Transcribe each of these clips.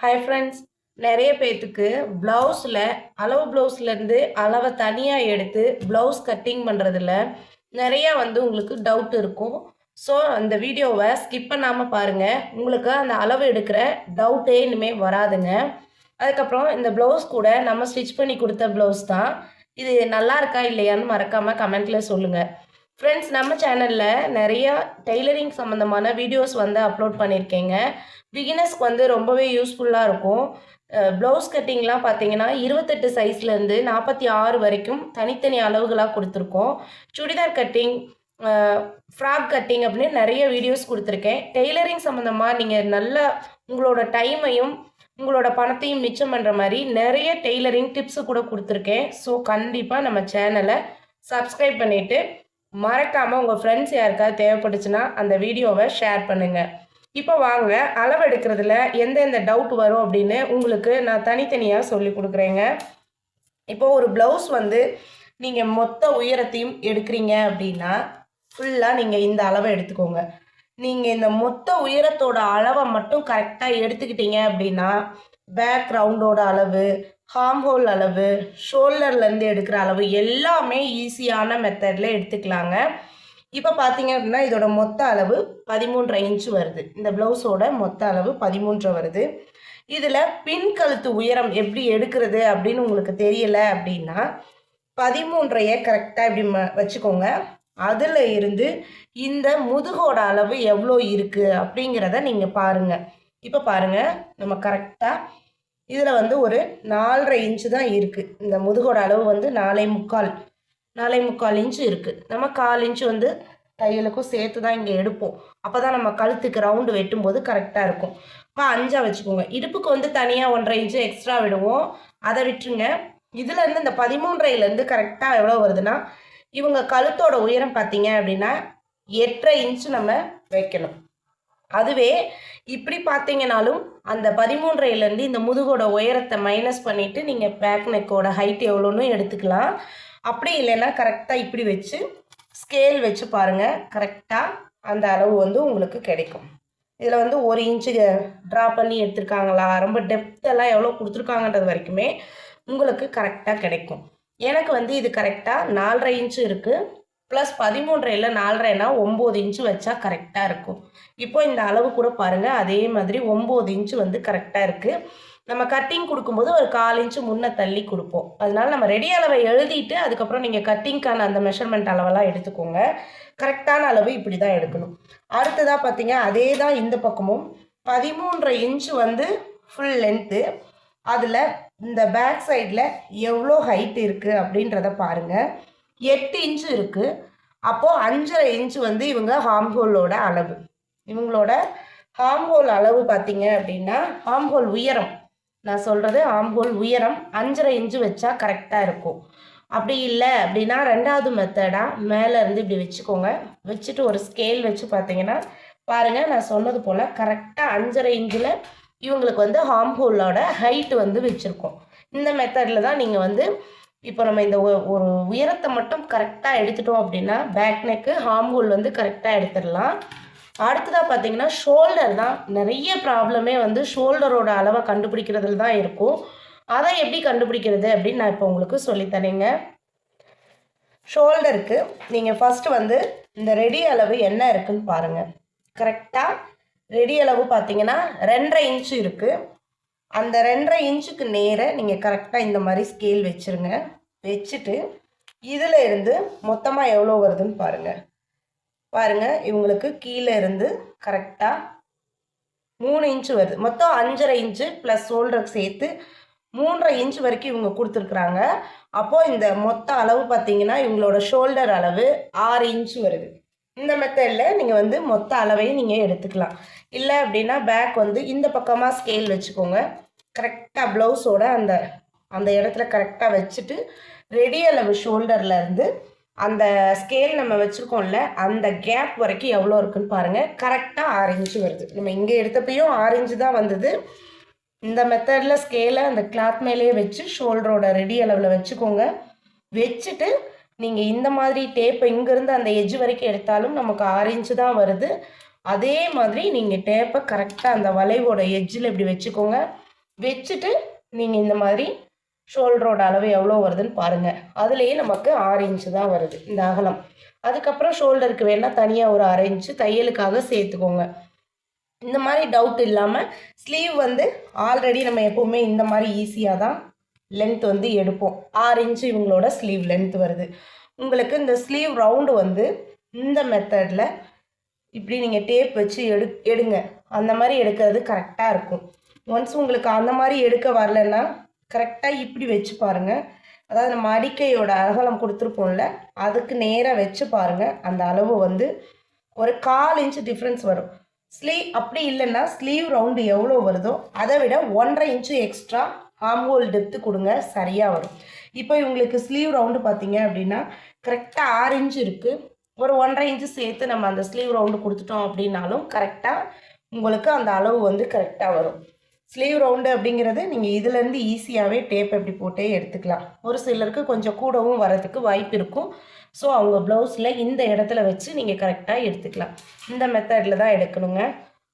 Hi friends, நிறைய பேர்த்துக்கு ப்ளவுஸில் ப்ளவுஸ்லேருந்து அளவை தனியாக எடுத்து ப்ளவுஸ் கட்டிங் பண்ணுறதுல நிறையா உங்களுக்கு டவுட் இருக்கும். ஸோ அந்த வீடியோவை ஸ்கிப் பண்ணாமல் பாருங்கள். உங்களுக்கு அந்த அளவு எடுக்கிற டவுட்டே இனிமேல் வராதுங்க. அதுக்கப்புறம் இந்த ப்ளவுஸ் கூட நம்ம ஸ்டிச் பண்ணி கொடுத்த ப்ளவுஸ் தான். இது நல்லா இருக்கா இல்லையான்னு மறக்காமல் கமெண்ட்டில் சொல்லுங்கள். ஃப்ரெண்ட்ஸ், நம்ம சேனலில் நிறையா டெய்லரிங் சம்மந்தமான வீடியோஸ் அப்லோட் பண்ணியிருக்கேங்க. பிகினர்ஸ்க்கு ரொம்பவே யூஸ்ஃபுல்லாக இருக்கும். ப்ளவுஸ் கட்டிங்லாம் பார்த்தீங்கன்னா 28 சைஸ்லேருந்து 46 வரைக்கும் தனித்தனி அளவுகளாக கொடுத்துருக்கோம். சுடிதார் கட்டிங், ஃப்ராக் கட்டிங் அப்படின்னு நிறைய வீடியோஸ் கொடுத்துருக்கேன். டெய்லரிங் சம்மந்தமாக நீங்கள் நல்லா உங்களோட டைமையும் உங்களோட பணத்தையும் மிச்சம் பண்ணுற மாதிரி நிறைய டெய்லரிங் டிப்ஸு கூட கொடுத்துருக்கேன். ஸோ கண்டிப்பாக நம்ம சேனலை சப்ஸ்கிரைப் பண்ணிவிட்டு மறக்காமல் உங்கள் ஃப்ரெண்ட்ஸ் யாருக்காவது தேவைப்பட்டுச்சுன்னா அந்த வீடியோவை ஷேர் பண்ணுங்கள். இப்போ வாங்க, அளவு எடுக்கிறதுல எந்தெந்த டவுட் வரும் அப்படின்னு உங்களுக்கு நான் தனித்தனியாக சொல்லி கொடுக்குறேங்க. இப்போ ஒரு ப்ளவுஸ் நீங்கள் மொத்த உயரத்தையும் எடுக்கிறீங்க அப்படின்னா ஃபுல்லாக நீங்கள் இந்த அளவை எடுத்துக்கோங்க. நீங்கள் இந்த மொத்த உயரத்தோட அளவை மட்டும் கரெக்டாக எடுத்துக்கிட்டீங்க அப்படின்னா பேக் ரவுண்டோட அளவு, ஹார்ம் ஹோல் அளவு, ஷோல்டர்லேருந்து எடுக்கிற அளவு எல்லாமே ஈஸியான மெத்தடில் எடுத்துக்கலாங்க. இப்போ பார்த்தீங்க அப்படின்னா இதோட மொத்த அளவு 13.5 இன்ச்சு வருது. இந்த ப்ளவுஸோட மொத்த அளவு 13 வருது. இதில் பின் கழுத்து உயரம் எப்படி எடுக்கிறது அப்படின்னு உங்களுக்கு தெரியலை அப்படின்னா 13.5 கரெக்டாக இப்படி வச்சுக்கோங்க. அதில் இருந்து இந்த முதுகோட அளவு எவ்வளோ இருக்குது அப்படிங்கிறத நீங்கள் பாருங்கள். இப்போ பாருங்கள், நம்ம கரெக்டாக இதில் ஒரு 4.5 இன்ச்சு தான் இருக்குது. இந்த முதுகோட அளவு 4.25 இன்ச்சு இருக்குது. நம்ம 1/4 இன்ச்சு தையலுக்கும் சேர்த்து தான் இங்கே எடுப்போம். அப்போ தான் நம்ம கழுத்துக்கு ரவுண்டு வெட்டும்போது கரெக்டாக இருக்கும். இப்போ 5 வச்சுக்கோங்க. இடுப்புக்கு தனியாக 1.5 இன்ச்சு எக்ஸ்ட்ரா விடுவோம், அதை விட்டுருங்க. இதுலேருந்து இந்த 13.5லேருந்து கரெக்டாக எவ்வளோ வருதுன்னா இவங்க கழுத்தோட உயரம் பார்த்தீங்க அப்படின்னா 8.5 இன்ச்சு நம்ம வைக்கணும். அதுவே இப்படி பார்த்தீங்கன்னாலும் அந்த 13.5லேருந்து இந்த முதுகோட உயரத்தை மைனஸ் பண்ணிவிட்டு நீங்கள் பேக் நெக்கோட ஹைட் எவ்வளோன்னு எடுத்துக்கலாம். அப்படி இல்லைன்னா கரெக்டாக இப்படி வச்சு ஸ்கேல் வச்சு பாருங்கள், கரெக்டாக அந்த அளவு உங்களுக்கு கிடைக்கும். இதில் 1 இன்ச்சு ட்ரா பண்ணி எடுத்துருக்காங்களா, ரொம்ப டெப்த்தெல்லாம் எவ்வளோ கொடுத்துருக்காங்கன்றது வரைக்குமே உங்களுக்கு கரெக்டாக கிடைக்கும். எனக்கு இது கரெக்டாக 4.5 இன்ச்சு இருக்குது. ப்ளஸ் 13.5ல 4.5னா 9 இன்ச்சு வச்சா கரெக்டாக இருக்கும். இப்போ இந்த அளவு கூட பாருங்கள், அதே மாதிரி 9 இன்ச்சு கரெக்டாக இருக்குது. நம்ம கட்டிங் கொடுக்கும்போது ஒரு 1/4 இன்ச்சு முன்னே தள்ளி கொடுப்போம். அதனால நம்ம ரெடி அளவை எழுதிட்டு அதுக்கப்புறம் நீங்கள் கட்டிங்க்கான அந்த மெஷர்மெண்ட் அளவெல்லாம் எடுத்துக்கோங்க. கரெக்டான அளவு இப்படி தான் எடுக்கணும். அடுத்ததாக பார்த்தீங்க அதே தான் இந்த பக்கமும் 13.5 இன்ச்சு ஃபுல் லென்த்து. அதில் இந்த பேக் சைடில் எவ்வளோ ஹைட் இருக்குது அப்படின்றத பாருங்கள். 8 இன்ச்சு இருக்குது. அப்போது 5.5 இன்ச்சு இவங்க ஹார்ம் ஹோலோட அளவு. இவங்களோட ஹார்ம் ஹோல் அளவு பார்த்தீங்க அப்படின்னா ஹார்ம் ஹோல் உயரம், நான் சொல்கிறது ஹார்ம் ஹோல் உயரம் 5.5 இன்ச்சு வச்சா கரெக்டாக இருக்கும். அப்படி இல்லை அப்படின்னா ரெண்டாவது மெத்தடாக மேலேருந்து இப்படி வச்சுக்கோங்க. வச்சுட்டு ஒரு ஸ்கேல் வச்சு பார்த்தீங்கன்னா பாருங்கள், நான் சொன்னது போல் கரெக்டாக 5.5 இன்ச்சில் இவங்களுக்கு ஹார்ம் ஹோலோட ஹைட்டு வச்சுருக்கோம். இந்த மெத்தடில் தான் நீங்கள் இப்போ நம்ம இந்த ஒரு உயரத்தை மட்டும் கரெக்டாக எடுத்துட்டோம் அப்படின்னா பேக் நெக்கு ஹார்ம் ஹோல் கரெக்டாக எடுத்துடலாம். அடுத்ததாக பார்த்தீங்கன்னா ஷோல்டர் தான் நிறைய ப்ராப்ளமே ஷோல்டரோட அளவை கண்டுபிடிக்கிறதுல தான் இருக்கும். அதை எப்படி கண்டுபிடிக்கிறது அப்படின்னு நான் இப்போ உங்களுக்கு சொல்லித்தரேங்க. ஷோல்டருக்கு நீங்கள் ஃபஸ்ட்டு இந்த ரெடி அளவு என்ன இருக்குதுன்னு பாருங்கள். கரெக்டாக ரெடி அளவு பார்த்தீங்கன்னா 2.5 இன்ச்சு இருக்குது. அந்த 2.5 இன்ச்சுக்கு நேராக நீங்கள் கரெக்டாக இந்த மாதிரி ஸ்கேல் வச்சுருங்க. வச்சுட்டு இதில் இருந்து மொத்தமாக எவ்வளோ வருதுன்னு பாருங்கள். இவங்களுக்கு கீழே இருந்து கரெக்டாக 3 இன்ச்சு வருது. மொத்தம் 5.5 இன்ச்சு ப்ளஸ் ஷோல்டருக்கு சேர்த்து 3.5 இன்ச்சு வரைக்கும் இவங்க கொடுத்துருக்குறாங்க. அப்போது இந்த மொத்த அளவு பார்த்தீங்கன்னா இவங்களோட ஷோல்டர் அளவு 6 இன்ச்சு வருது. இந்த மெத்தடில் நீங்கள் மொத்த அளவையும் நீங்கள் எடுத்துக்கலாம். இல்லை அப்படின்னா பேக் இந்த பக்கமாக ஸ்கேல் வச்சுக்கோங்க. கரெக்டாக ப்ளவுஸோட அந்த இடத்துல கரெக்டாக வச்சுட்டு ரெடி அளவு ஷோல்டர்லேருந்து அந்த ஸ்கேல் நம்ம வச்சுருக்கோம்ல அந்த கேப் வரைக்கும் எவ்வளோ இருக்குன்னு பாருங்கள். கரெக்டாக 6 இன்ச்சு வருது. நம்ம இங்கே எடுத்தப்பையும் 6 இன்ச்சு தான் வந்தது. இந்த மெத்தடில் ஸ்கேலை அந்த கிளாத் மேலேயே வச்சு ஷோல்டரோட ரெடி அளவில் வச்சுக்கோங்க. வச்சுட்டு நீங்கள் இந்த மாதிரி டேப்பை இங்கேருந்து அந்த எட்ஜ் வரைக்கும் எடுத்தாலும் நமக்கு 6 இன்ச்சு தான் வருது. அதே மாதிரி நீங்கள் டேப்பை கரெக்டாக அந்த வளைவோட எட்ஜில் இப்படி வச்சுக்கோங்க. வச்சுட்டு நீங்கள் இந்த மாதிரி ஷோல்டரோட அளவு எவ்வளோ வருதுன்னு பாருங்கள். அதுலேயே நமக்கு 6 இன்ச்சு தான் வருது இந்த அகலம். அதுக்கப்புறம் ஷோல்டருக்கு வேணால் தனியாக ஒரு 1/2 இன்ச்சு தையலுக்காக சேர்த்துக்கோங்க. இந்த மாதிரி டவுட் இல்லாமல் ஸ்லீவ் வந்து ஆல்ரெடி நம்ம எப்போவுமே இந்த மாதிரி ஈஸியாக தான் லென்த் வந்து எடுப்போம். 6 இன்ச்சு இவங்களோட ஸ்லீவ் லென்த் வருது. உங்களுக்கு இந்த ஸ்லீவ் ரவுண்டு வந்து இந்த மெத்தடில் இப்படி நீங்கள் டேப் வச்சு எடுங்க. அந்த மாதிரி எடுக்கிறது கரெக்டாக இருக்கும். ஒன்ஸ் உங்களுக்கு அந்த மாதிரி எடுக்க வரலன்னா கரெக்டாக இப்படி வச்சு பாருங்கள். அதாவது நம்ம அடிக்கையோட அகலம் கொடுத்துருப்போம்ல, அதுக்கு நேராக வச்சு பாருங்கள். அந்த அளவு வந்து ஒரு 1/4 இன்ச்சு டிஃப்ரென்ஸ் வரும். ஸ்லீவ் அப்படி இல்லைன்னா ஸ்லீவ் ரவுண்டு எவ்வளோ வருதோ அதை விட 1/2 இன்ச்சு எக்ஸ்ட்ரா ஆம்ஹோல் டெப்த்து கொடுங்க, சரியாக வரும். இப்போ இவங்களுக்கு ஸ்லீவ் ரவுண்டு பார்த்தீங்க அப்படின்னா கரெக்டாக 6 இன்ச்சு இருக்குது. ஒரு 1/2 இன்ச்சு சேர்த்து நம்ம அந்த ஸ்லீவ் ரவுண்டு கொடுத்துட்டோம் அப்படின்னாலும் கரெக்டாக உங்களுக்கு அந்த அளவு வந்து கரெக்டாக வரும். ஸ்லீவ் ரவுண்டு அப்படிங்கிறது நீங்கள் இதுலேருந்து ஈஸியாகவே டேப் எப்படி போட்டே எடுத்துக்கலாம். ஒரு சிலருக்கு கொஞ்சம் கூடவும் வரதுக்கு வாய்ப்பு இருக்கும். ஸோ அவங்க ப்ளவுஸில் இந்த இடத்துல வச்சு நீங்கள் கரெக்டாக எடுத்துக்கலாம். இந்த மெத்தடில் தான் எடுக்கணுங்க.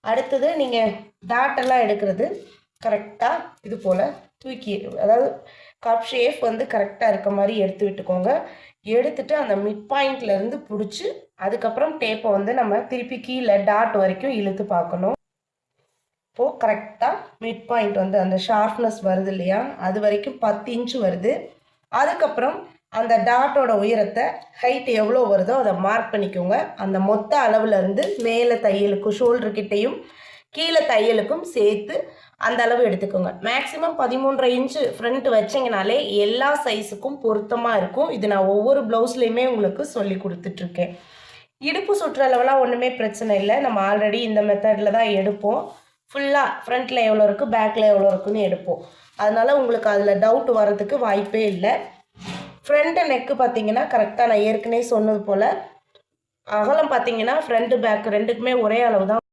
அடுத்தது நீங்கள் டாட்டெல்லாம் எடுக்கிறது கரெக்டாக இது போல் தூக்கி, அதாவது கப் ஷேப் வந்து கரெக்டாக இருக்க மாதிரி எடுத்து விட்டுக்கோங்க. எடுத்துட்டு அந்த மிட் பாயிண்ட்லேருந்து பிடிச்சி அதுக்கப்புறம் டேப்பை வந்து நம்ம திருப்பி கீழே டாட் வரைக்கும் இழுத்து பார்க்கணும். இப்போது கரெக்டாக மிட் பாயிண்ட் வந்து அந்த ஷார்ப்னஸ் வருது இல்லையா, அது வரைக்கும் 10 இன்ச்சு வருது. அதுக்கப்புறம் அந்த டாட்டோட உயரத்தை ஹைட் எவ்வளோ வருதோ அதை மார்க் பண்ணிக்கோங்க. அந்த மொத்த அளவுலேருந்து மேலே தையலுக்கும் ஷோல்டர்கிட்டையும் கீழே தையலுக்கும் சேர்த்து அந்த அளவு எடுத்துக்கோங்க. மேக்ஸிமம் 13.5 இன்ச்சு ஃப்ரண்ட் வச்சிங்கனாலே எல்லா சைஸுக்கும் பொருத்தமாக இருக்கும். இது நான் ஒவ்வொரு ப்ளவுஸ்லேயுமே உங்களுக்கு சொல்லி கொடுத்துட்ருக்கேன். இடுப்பு சுற்றளவெல்லாம் ஒன்றுமே பிரச்சனை இல்லை. நம்ம ஆல்ரெடி இந்த மெத்தடில் தான் எடுப்போம். ஃபுல்லாக ஃப்ரண்ட்டில் எவ்வளோ இருக்குது, பேக்கில் எவ்வளோ இருக்குன்னு எடுப்போம். அதனால் உங்களுக்கு அதில் டவுட் வர்றதுக்கு வாய்ப்பே இல்லை. ஃப்ரண்ட்டு நெக்கு பார்த்தீங்கன்னா கரெக்டாக நான் ஏற்கனவே சொன்னது போல் அகலம் பார்த்தீங்கன்னா ஃப்ரண்ட்டு பேக் ரெண்டுக்குமே ஒரே அளவு தான்.